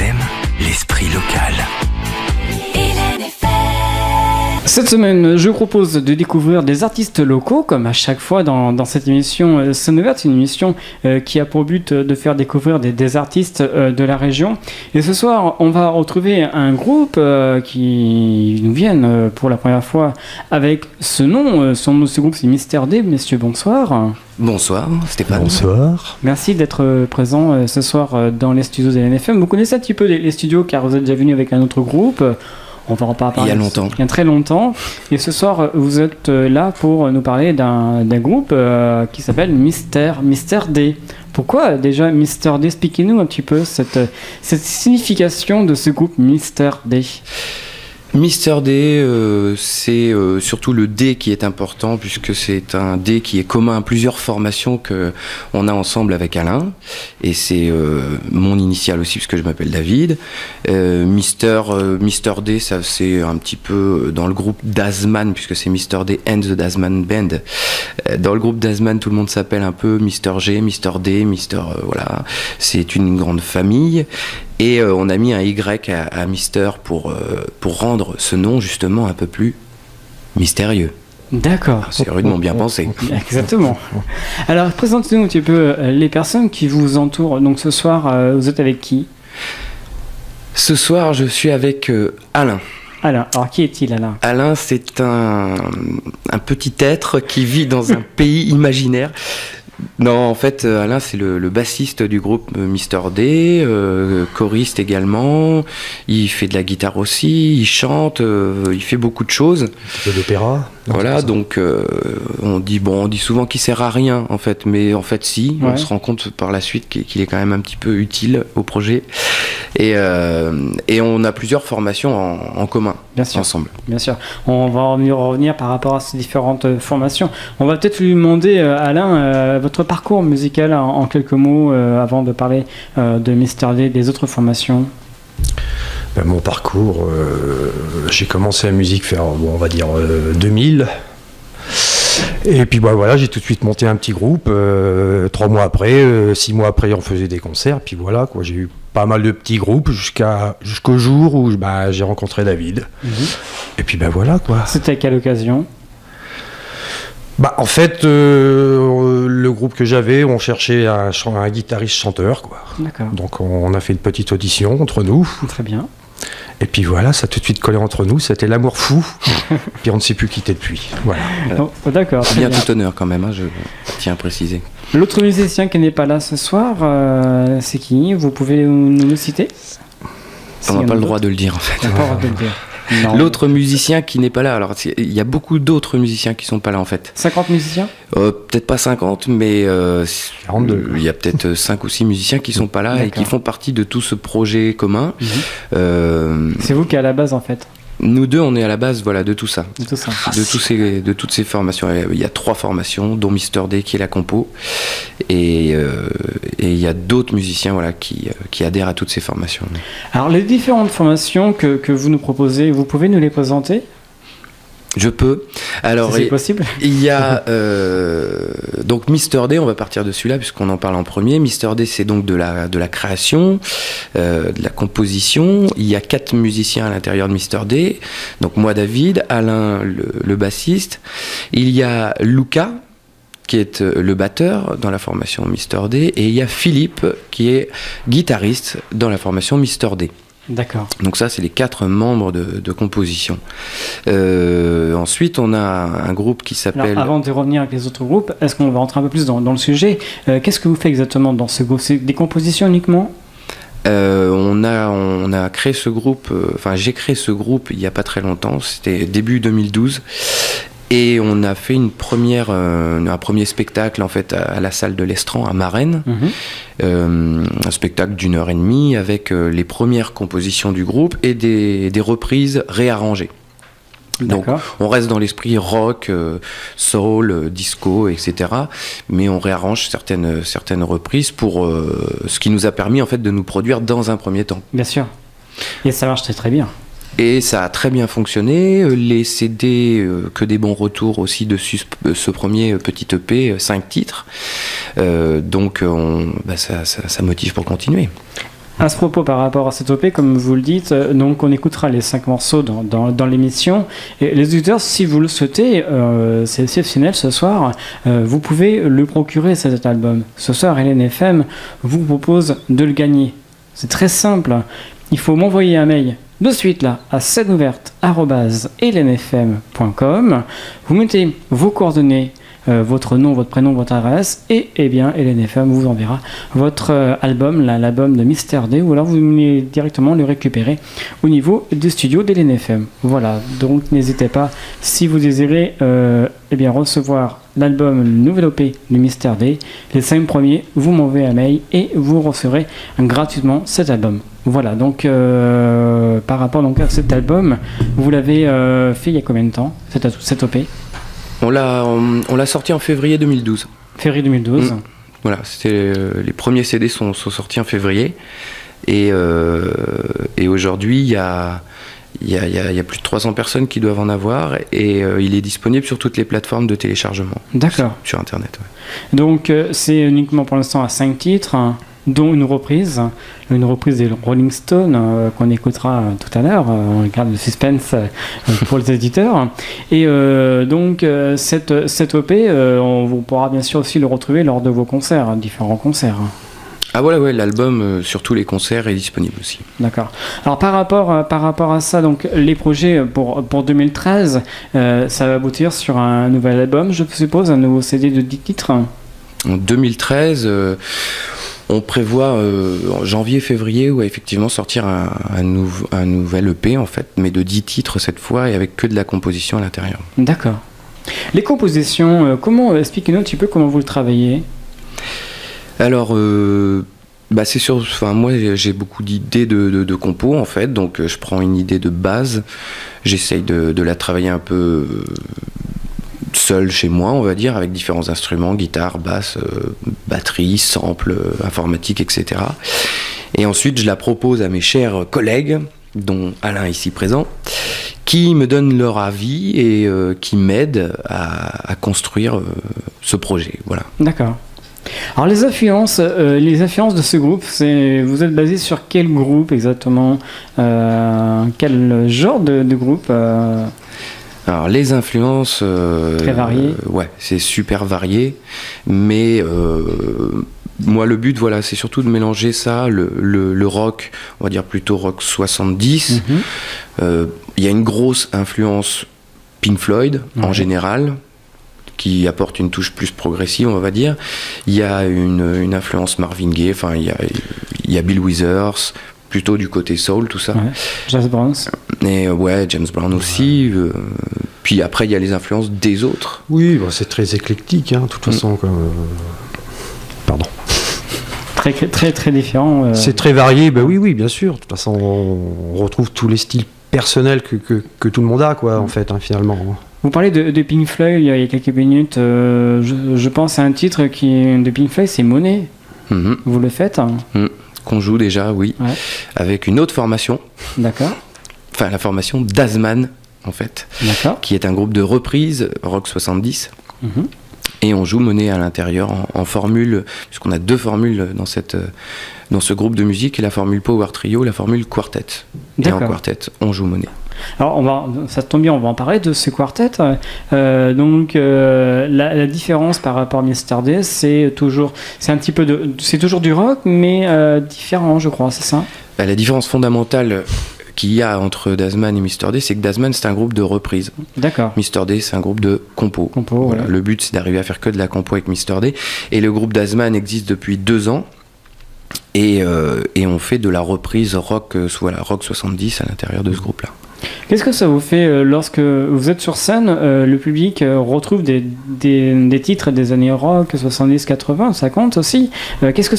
FM, l'esprit local. Cette semaine, je propose de découvrir des artistes locaux, comme à chaque fois dans cette émission Scène Ouverte. C'est une émission qui a pour but de faire découvrir des artistes de la région. Et ce soir, on va retrouver un groupe qui nous vient pour la première fois avec ce nom. Son nom de ce groupe, c'est Mister D. Messieurs, bonsoir. Bonsoir Stéphane. Bonsoir. Merci d'être présent ce soir dans les studios de LNFM. Vous connaissez un petit peu les studios car vous êtes déjà venu avec un autre groupe. On va en parler. Il y a longtemps. Il y a très longtemps. Et ce soir, vous êtes là pour nous parler d'un groupe qui s'appelle Mister D. Pourquoi déjà Mister D? Expliquez-nous un petit peu cette signification de ce groupe Mister D. Mister D, c'est surtout le D qui est important puisque c'est un D qui est commun à plusieurs formations que on a ensemble avec Alain et c'est mon initiale aussi puisque je m'appelle David. Mister D, ça c'est un petit peu dans le groupe Dazman puisque c'est Mister D and the Dazman Band. Dans le groupe Dazman, tout le monde s'appelle un peu Mister G, Mister D, voilà. C'est une grande famille. Et on a mis un Y à Mister pour rendre ce nom justement un peu plus mystérieux. D'accord. C'est rudement bien pensé. Exactement. Alors, présentez-nous un petit peu les personnes qui vous entourent. Donc ce soir, vous êtes avec qui? Ce soir, je suis avec Alain. Alors, qui est-il, Alain? Alain, c'est un petit être qui vit dans un pays imaginaire. Non, en fait, Alain, c'est le bassiste du groupe Mister D, choriste également. Il fait de la guitare aussi, il chante, il fait beaucoup de choses. Un peu d'opéra. Voilà, donc on dit souvent qu'il sert à rien, en fait, mais en fait, si. Ouais. On se rend compte par la suite qu'il est quand même un petit peu utile au projet. Et on a plusieurs formations en commun, bien sûr, ensemble. Bien sûr. On va revenir par rapport à ces différentes formations. On va peut-être lui demander, Alain, votre parcours musical en quelques mots avant de parler de Mister D, des autres formations. Mon parcours, j'ai commencé la musique vers, on va dire, 2000. Et puis voilà, j'ai tout de suite monté un petit groupe. 3 mois après, 6 mois après, on faisait des concerts. Puis voilà, quoi, j'ai eu pas mal de petits groupes jusqu'au jour où j'ai rencontré David. Et puis voilà, quoi. C'était à quelle occasion? En fait, le groupe que j'avais, on cherchait un guitariste chanteur, quoi. D'accord. Donc on a fait une petite audition entre nous. Très bien. Et puis voilà, ça a tout de suite collé entre nous, c'était l'amour fou. Puis on ne s'est plus quitté depuis. Voilà. D'accord. Bien tout honneur quand même, je tiens à préciser. L'autre musicien qui n'est pas là ce soir, c'est qui? Vous pouvez nous le citer? On n'a pas le droit de le dire en fait. On n'a pas le droit de le dire. L'autre musicien qui n'est pas là, alors il y a beaucoup d'autres musiciens qui sont pas là en fait. 50 musiciens? Peut-être pas 50, mais il y a peut-être 5 ou 6 musiciens qui sont pas là et qui font partie de tout ce projet commun. C'est vous qui êtes à la base en fait? Nous deux, on est à la base, voilà, de tout ça. De tout ça. De toutes ces formations. Il y a 3 formations, dont Mister D qui est la compo. Et il y a d'autres musiciens, voilà, qui adhèrent à toutes ces formations. Alors, les différentes formations que vous nous proposez, vous pouvez nous les présenter ? Je peux. Alors, c'est possible. Il y a donc Mister D, on va partir de celui-là puisqu'on en parle en premier. Mister D, c'est donc de la création, de la composition. Il y a 4 musiciens à l'intérieur de Mister D. Donc moi, David, Alain, le bassiste. Il y a Luca, qui est le batteur dans la formation Mister D, et il y a Philippe, qui est guitariste dans la formation Mister D. D'accord. Donc ça, c'est les 4 membres de composition. Ensuite, on a un groupe qui s'appelle... Avant de revenir avec les autres groupes, est-ce qu'on va rentrer un peu plus dans le sujet? Qu'est-ce que vous faites exactement dans ce groupe? C'est des compositions uniquement? On a créé ce groupe, j'ai créé ce groupe il n'y a pas très longtemps, c'était début 2012. Et on a fait un premier spectacle en fait à la salle de l'Estran à Marennes, un spectacle d'1h30 avec les premières compositions du groupe et des reprises réarrangées. Donc on reste dans l'esprit rock, soul, disco, etc. Mais on réarrange certaines reprises pour ce qui nous a permis en fait de nous produire dans un premier temps. Bien sûr. Et ça marche très très bien. Et ça a très bien fonctionné. Les CD, que des bons retours aussi dessus, ce premier petit EP, 5 titres. Donc ça motive pour continuer. À ce propos, par rapport à cette OP, comme vous le dites, donc on écoutera les 5 morceaux dans l'émission. Et les auditeurs, si vous le souhaitez, c'est exceptionnel ce soir, vous pouvez le procurer cet album. Ce soir, Hélène FM vous propose de le gagner. C'est très simple. Il faut m'envoyer un mail de suite là à sceneouverte@helenfm.com. Vous mettez vos coordonnées, votre nom, votre prénom, votre adresse, et eh bien Hélène FM vous enverra votre album, l'album de Mister D, ou alors vous venez directement le récupérer au niveau du studio d'Hélène FM. Voilà, donc n'hésitez pas, si vous désirez eh bien recevoir l'album, le nouvel OP de Mister D, les 5 premiers, vous m'envoyez un mail et vous recevrez gratuitement cet album. Voilà, donc par rapport donc à cet album, vous l'avez fait il y a combien de temps, cette OP? On l'a sorti en février 2012. Février 2012. Voilà, c'était les premiers CD sont sortis en février. Et aujourd'hui, il y a plus de 300 personnes qui doivent en avoir. Et il est disponible sur toutes les plateformes de téléchargement. D'accord. Sur Internet, ouais. Donc, c'est uniquement pour l'instant à 5 titres, dont une reprise des Rolling Stones qu'on écoutera tout à l'heure. On garde le suspense pour les éditeurs. Et donc cette OP, on vous pourra bien sûr aussi le retrouver lors de vos concerts, différents concerts. Ah voilà, ouais, l'album sur tous les concerts est disponible aussi. D'accord. Alors par rapport à ça, donc les projets pour 2013, ça va aboutir sur un nouvel album, je suppose, un nouveau CD de 10 titres. En 2013, on prévoit en janvier-février, ouais, effectivement, sortir un nouvel EP, en fait, mais de 10 titres cette fois, et avec que de la composition à l'intérieur. D'accord. Les compositions, expliquez-nous un petit peu comment vous le travaillez. Alors, c'est sûr, enfin, moi j'ai beaucoup d'idées de compos, en fait, donc je prends une idée de base, j'essaye de la travailler un peu seul chez moi, on va dire, avec différents instruments, guitare, basse, batterie, sample, informatique, etc. Et ensuite, je la propose à mes chers collègues, dont Alain ici présent, qui me donnent leur avis et qui m'aident à construire ce projet. Voilà. D'accord. Alors les influences de ce groupe, vous êtes basé sur quel groupe exactement, quel genre de groupe Alors les influences, très variées. Ouais, c'est super varié, mais moi le but, voilà, c'est surtout de mélanger ça, le rock, on va dire plutôt rock 70. Il y a une grosse influence Pink Floyd en général, qui apporte une touche plus progressive, on va dire. Il y a une influence Marvin Gaye, enfin il y a Bill Withers, plutôt du côté soul, tout ça. Ouais. James Brown. Et ouais, James Brown aussi. Puis après, il y a les influences des autres. Oui, c'est très éclectique, de toute façon. Pardon. Très, très, très différent. C'est très varié, oui, bien sûr. De toute façon, on retrouve tous les styles personnels que tout le monde a, quoi, en fait, finalement. Vous parlez de Pink Floyd il y a quelques minutes. Je pense à un titre de Pink Floyd, c'est Money. Vous le faites qu'on joue déjà, oui, ouais. Avec une autre formation. D'accord. Enfin, la formation d'Azman, en fait. D'accord. Qui est un groupe de reprise rock 70. Et on joue Money à l'intérieur en formule, puisqu'on a 2 formules dans ce groupe de musique, et la formule Power Trio, la formule Quartet. D'accord. Et en Quartet, on joue Money. Alors, ça tombe bien, on va en parler de ce quartet. La différence par rapport à Mister D, c'est toujours du rock, mais différent, je crois, c'est ça? La différence fondamentale qu'il y a entre Dazman et Mister D, c'est que Dazman, c'est un groupe de reprise. D'accord. Mister D, c'est un groupe de compo. Voilà. Ouais. Le but, c'est d'arriver à faire que de la compo avec Mister D. Et le groupe Dazman existe depuis 2 ans. Et on fait de la reprise rock 70 à l'intérieur de ce groupe-là. Qu'est-ce que ça vous fait lorsque vous êtes sur scène, le public retrouve des titres des années rock 70, 80, ça compte aussi. Qu'est-ce que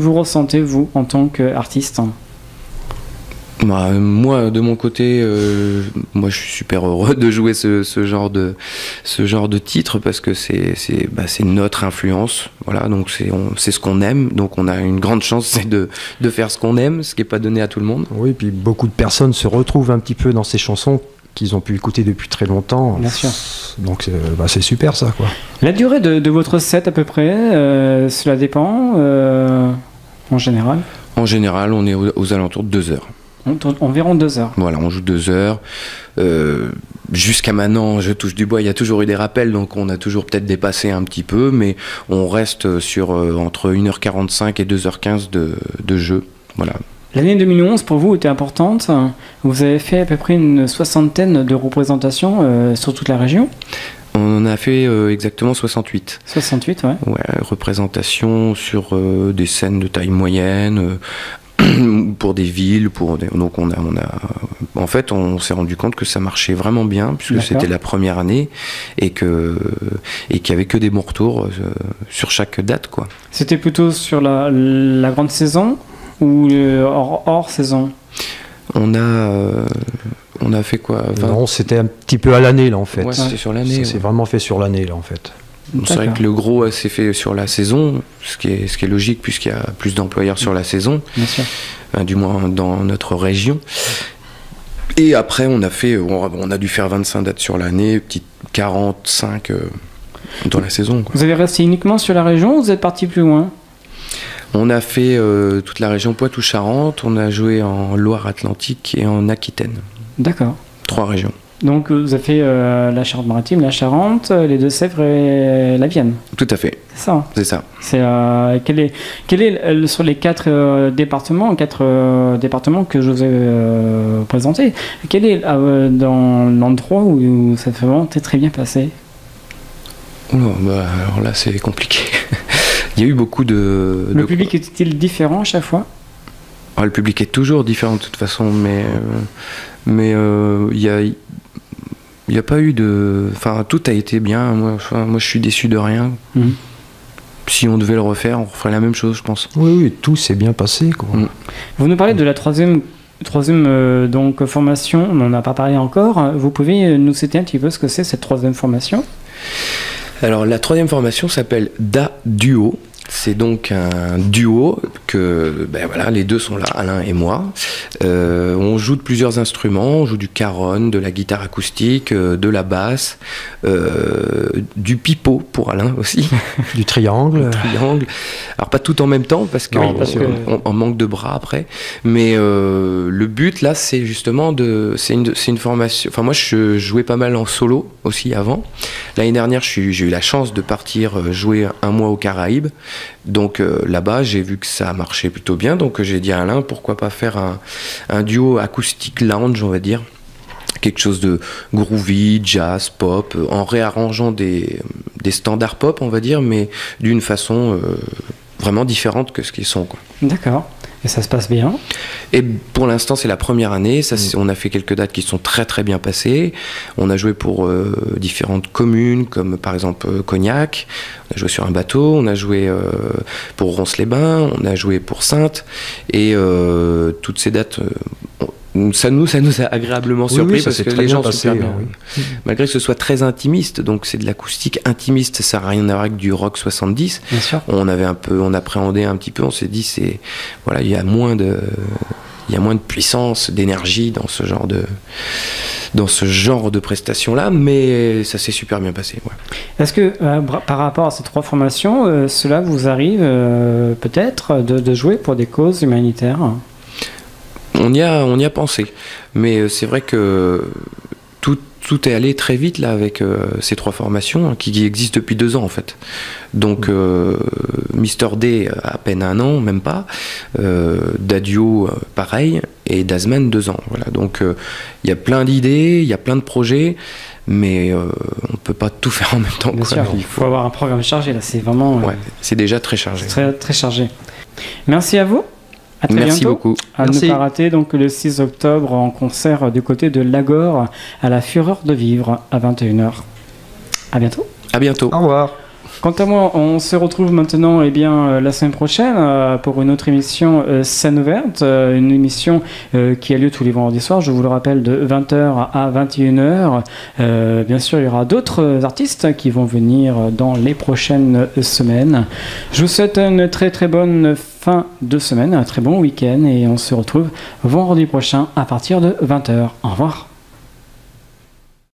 vous ressentez, vous, en tant qu'artiste? Moi, de mon côté, moi je suis super heureux de jouer ce genre de titre, parce que c'est notre influence, voilà, donc c'est ce qu'on aime, donc on a une grande chance, c'est de faire ce qu'on aime, ce qui n'est pas donné à tout le monde. Oui, puis beaucoup de personnes se retrouvent un petit peu dans ces chansons qu'ils ont pu écouter depuis très longtemps. Bien sûr. Donc c'est super ça, quoi. La durée de votre set à peu près, cela dépend en général? En général, on est aux alentours de 2 heures. Environ 2 heures. Voilà, on joue 2 heures. Jusqu'à maintenant, je touche du bois, il y a toujours eu des rappels, donc on a toujours peut-être dépassé un petit peu, mais on reste sur entre 1h45 et 2h15 de jeu. Voilà. L'année 2011 pour vous était importante. Vous avez fait à peu près une 60aine de représentations sur toute la région. On en a fait exactement 68. 68, ouais. Ouais, représentation sur des scènes de taille moyenne, pour des villes, donc en fait, on s'est rendu compte que ça marchait vraiment bien, puisque c'était la première année et qu'il y avait que des bons retours sur chaque date, quoi. C'était plutôt sur la grande saison ou hors saison? On a fait quoi? Non, c'était un petit peu à l'année, là, en fait. Ouais, c'était sur l'année. C'est vraiment fait sur l'année, là, en fait. C'est vrai que le gros s'est fait sur la saison, ce qui est logique puisqu'il y a plus d'employeurs sur la saison, bien sûr. Du moins dans notre région. Et après, on a dû faire 25 dates sur l'année, petite 45 dans la saison, quoi. Vous avez resté uniquement sur la région ou vous êtes parti plus loin? On a fait toute la région Poitou-Charentes, on a joué en Loire-Atlantique et en Aquitaine. D'accord. 3 régions. Donc vous avez fait la Charente-Maritime, la Charente, les Deux-Sèvres et la Vienne. Tout à fait. C'est ça. C'est ça. Quel est sur les 4 départements que je vous ai présentés, quel est dans l'endroit où ça fait vraiment très bien passé? Alors là c'est compliqué. Il y a eu beaucoup de... Le public était-il différent à chaque fois? Le public est toujours différent de toute façon, mais il n'y a pas eu de... Enfin, tout a été bien. Moi, je suis déçu de rien. Mmh. Si on devait le refaire, on referait la même chose, je pense. Oui, tout s'est bien passé, quoi. Mmh. Vous nous parlez de la troisième donc, formation, on n'en a pas parlé encore. Vous pouvez nous citer un petit peu ce que c'est cette 3e formation? Alors, la 3e formation s'appelle Da Duo. C'est donc un duo que, les deux sont là, Alain et moi. On joue de plusieurs instruments, on joue du caron, de la guitare acoustique, de la basse, du pipeau pour Alain aussi. Du triangle. Alors pas tout en même temps parce qu'on manque de bras après. Mais le but là, c'est justement c'est une formation. Enfin moi, je jouais pas mal en solo aussi avant. L'année dernière, j'ai eu la chance de partir jouer 1 mois aux Caraïbes. Donc là-bas, j'ai vu que ça marchait plutôt bien. Donc j'ai dit à Alain, pourquoi pas faire un duo acoustique lounge, on va dire. Quelque chose de groovy, jazz, pop, en réarrangeant des standards pop, on va dire, mais d'une façon vraiment différente que ce qu'ils sont, quoi. D'accord. Et ça se passe bien? Et pour l'instant, c'est la première année. On a fait quelques dates qui sont très très bien passées. On a joué pour différentes communes, comme par exemple Cognac. On a joué sur un bateau. On a joué pour Ronces-les-Bains. On a joué pour Saintes. Et toutes ces dates... Ça nous a agréablement surpris parce que les gens sont super bien. Oui. Malgré que ce soit très intimiste, donc c'est de l'acoustique intimiste, ça n'a rien à voir avec du rock 70. Bien sûr. On appréhendait un petit peu, on s'est dit il y a moins de puissance, d'énergie dans ce genre de prestations-là, mais ça s'est super bien passé. Ouais. Est-ce que par rapport à ces 3 formations, cela vous arrive peut-être de jouer pour des causes humanitaires? On y a pensé, mais c'est vrai que tout est allé très vite là avec ces 3 formations qui existent depuis 2 ans en fait. Donc Mister D à peine 1 an, même pas. Dadio pareil et Dazman 2 ans. Voilà. Donc il y a plein d'idées, il y a plein de projets, mais on peut pas tout faire en même temps. Bien sûr, il faut avoir un programme chargé là. C'est vraiment. C'est déjà très chargé. Très très chargé. Merci à vous. À très Merci bientôt. beaucoup. À ne pas rater donc le 6 octobre en concert du côté de Lagore à la Fureur de Vivre à 21h. À bientôt. À bientôt. Au revoir. Quant à moi, on se retrouve maintenant la semaine prochaine pour une autre émission Scène ouverte, une émission qui a lieu tous les vendredis soirs, je vous le rappelle, de 20h à 21h. Bien sûr, il y aura d'autres artistes qui vont venir dans les prochaines semaines. Je vous souhaite une très très bonne fin de semaine, un très bon week-end et on se retrouve vendredi prochain à partir de 20h. Au revoir.